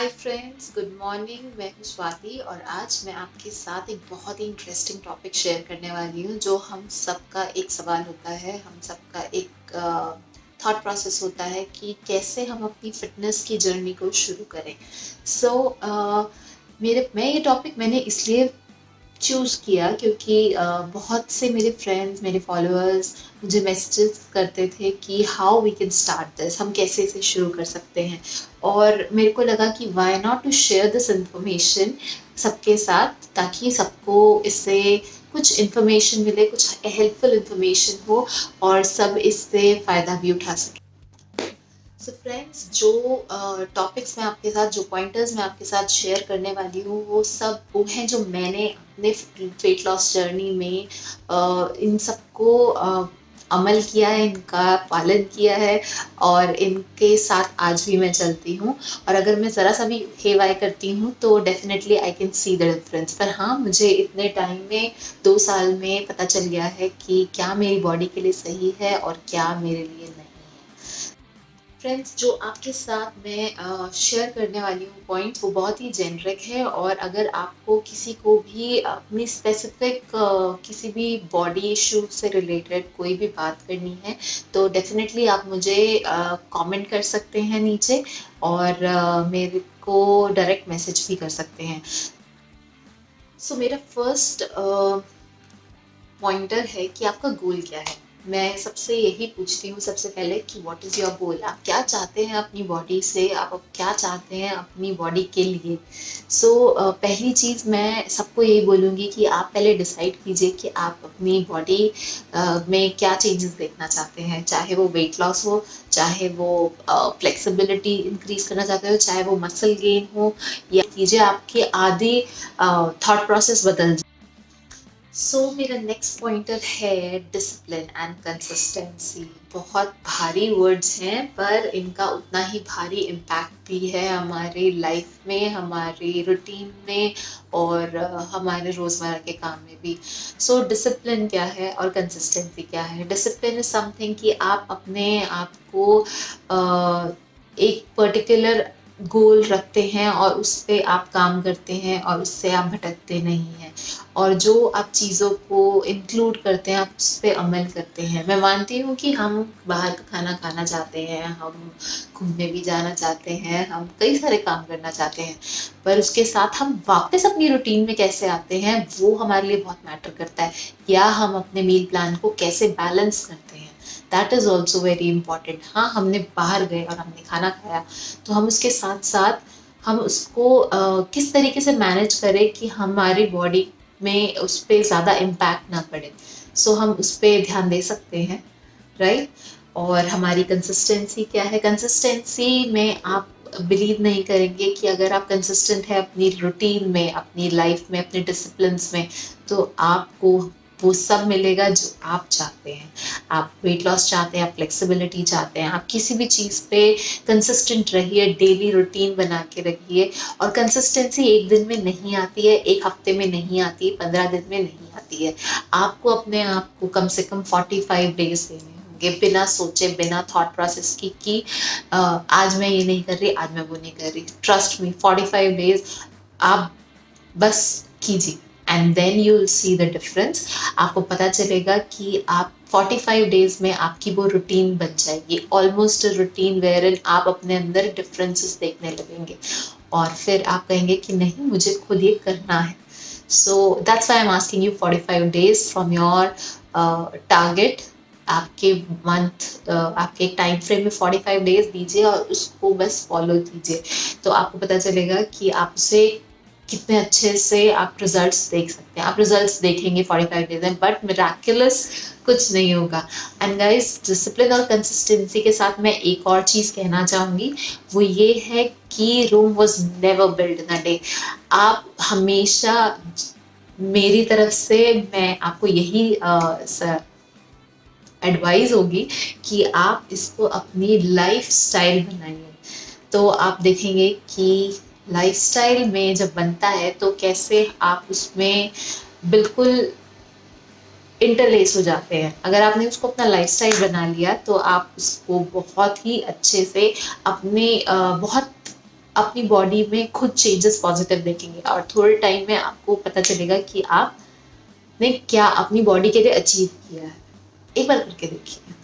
Hi friends, good morning. मैं हूँ स्वाति और आज मैं आपके साथ एक बहुत ही इंटरेस्टिंग टॉपिक शेयर करने वाली हूँ जो हम सबका एक सवाल होता है, हम सबका एक थॉट प्रोसेस होता है कि कैसे हम अपनी फिटनेस की जर्नी को शुरू करें। मैं ये टॉपिक मैंने इसलिए चूज़ किया क्योंकि बहुत से मेरे फ्रेंड्स, मेरे फॉलोअर्स मुझे मैसेजेस करते थे कि how we can start this, हम कैसे इसे शुरू कर सकते हैं। और मेरे को लगा कि why not to share this information सबके साथ, ताकि सबको इससे कुछ इन्फॉर्मेशन मिले, कुछ हेल्पफुल इन्फॉर्मेशन हो और सब इससे फ़ायदा भी उठा सकें। सो फ्रेंड्स, जो टॉपिक्स मैं आपके साथ, जो पॉइंटर्स मैं आपके साथ शेयर करने वाली हूँ, वो हैं जो मैंने अपने वेट लॉस जर्नी में इन सबको अमल किया है, इनका पालन किया है और इनके साथ आज भी मैं चलती हूँ। और अगर मैं ज़रा सा भी हेवाई करती हूँ तो definitely I can see the difference. पर हाँ, मुझे इतने टाइम में, 2 साल में पता चल गया है कि क्या मेरी बॉडी के लिए सही है और क्या मेरे लिए नहीं। फ्रेंड्स, जो आपके साथ मैं शेयर करने वाली हूँ पॉइंट, वो बहुत ही जेनरिक है और अगर आपको किसी को भी अपनी स्पेसिफिक किसी भी बॉडी इशू से रिलेटेड कोई भी बात करनी है तो डेफिनेटली आप मुझे कमेंट कर सकते हैं नीचे और मेरे को डायरेक्ट मैसेज भी कर सकते हैं। मेरा फर्स्ट पॉइंटर है कि आपका गोल क्या है। मैं सबसे यही पूछती हूँ सबसे पहले कि व्हाट इज़ योर गोल। आप क्या चाहते हैं अपनी बॉडी से, आप अब क्या चाहते हैं अपनी बॉडी के लिए। पहली चीज़ मैं सबको यही बोलूँगी कि आप पहले डिसाइड कीजिए कि आप अपनी बॉडी में क्या चेंजेस देखना चाहते हैं। चाहे वो वेट लॉस हो, चाहे वो फ्लेक्सिबिलिटी इंक्रीज करना चाहते हो, चाहे वो मसल गेन हो, या कीजिए आपके आधे थॉट प्रोसेस बदल। मेरा नेक्स्ट पॉइंटर है डिसिप्लिन एंड कंसिस्टेंसी। बहुत भारी वर्ड्स हैं पर इनका उतना ही भारी इम्पैक्ट भी है हमारी लाइफ में, हमारी रूटीन में और हमारे रोज़मर्रा के काम में भी। डिसिप्लिन क्या है और कंसिस्टेंसी क्या है। डिसिप्लिन इज समथिंग कि आप अपने आप को एक पर्टिकुलर गोल रखते हैं और उस पर आप काम करते हैं और उससे आप भटकते नहीं हैं, और जो आप चीज़ों को इंक्लूड करते हैं, आप उस पर अमल करते हैं। मैं मानती हूँ कि हम बाहर का खाना खाना चाहते हैं, हम घूमने भी जाना चाहते हैं, हम कई सारे काम करना चाहते हैं, पर उसके साथ हम वापस अपनी रूटीन में कैसे आते हैं वो हमारे लिए बहुत मैटर करता है। या हम अपने मील प्लान को कैसे बैलेंस करते हैं, that is also very important. हाँ, हमने बाहर गए और हमने खाना खाया तो हम उसके साथ साथ हम उसको किस तरीके से मैनेज करें कि हमारी बॉडी में उस पर ज़्यादा इम्पैक्ट ना पड़े। हम उस पर ध्यान दे सकते हैं, राइट। और हमारी कंसिस्टेंसी क्या है। कंसिस्टेंसी में आप बिलीव नहीं करेंगे कि अगर आप कंसिस्टेंट है अपनी रूटीन में, अपनी लाइफ में, अपने डिसिप्लिन्स में, तो आपको वो सब मिलेगा जो आप चाहते हैं। आप वेट लॉस चाहते हैं, आप फ्लेक्सिबिलिटी चाहते हैं, आप किसी भी चीज़ पे कंसिस्टेंट रहिए, डेली रूटीन बना के रखिए। और कंसिस्टेंसी एक दिन में नहीं आती है, एक हफ्ते में नहीं आती है, 15 दिन में नहीं आती है। आपको अपने आप को कम से कम 45 डेज देने होंगे, बिना सोचे, बिना थॉट प्रोसेस की कि आज मैं ये नहीं कर रही, आज मैं वो नहीं कर रही। ट्रस्ट मी, 45 डेज आप बस कीजिए and then you will see the difference. आपको पता चलेगा कि आप 45 डेज में आपकी वो रूटीन बन जाएगी, ऑलमोस्ट रूटीन वेयर इन आप अपने अंदर डिफरेंसेस देखने लगेंगे और फिर आप कहेंगे कि नहीं, मुझे खुद ये करना है। That's why I am asking you 45 days from your target. आपके मंथ, आपके एक टाइम फ्रेम में 45 डेज दीजिए और उसको बस फॉलो कीजिए, तो आपको पता चलेगा कि आप उसे कितने अच्छे से आप रिजल्ट्स देख सकते हैं। आप रिजल्ट्स देखेंगे 45 डेज में, बट मिराकुलस कुछ नहीं होगा। एंड गाइस, डिसिप्लिन और कंसिस्टेंसी के साथ मैं एक और चीज़ कहना चाहूँगी, वो ये है कि Rome was never build in a day. आप हमेशा, मेरी तरफ से मैं आपको यही एडवाइस होगी कि आप इसको अपनी लाइफ स्टाइल बनाइए। तो आप देखेंगे कि लाइफस्टाइल में जब बनता है तो कैसे आप उसमें बिल्कुल इंटरलेस हो जाते हैं। अगर आपने उसको अपना लाइफस्टाइल बना लिया तो आप उसको बहुत ही अच्छे से अपने बहुत अपनी बॉडी में खुद चेंजेस पॉजिटिव देखेंगे और थोड़े टाइम में आपको पता चलेगा कि आपने क्या अपनी बॉडी के लिए अचीव किया है। एक बार करके देखिए।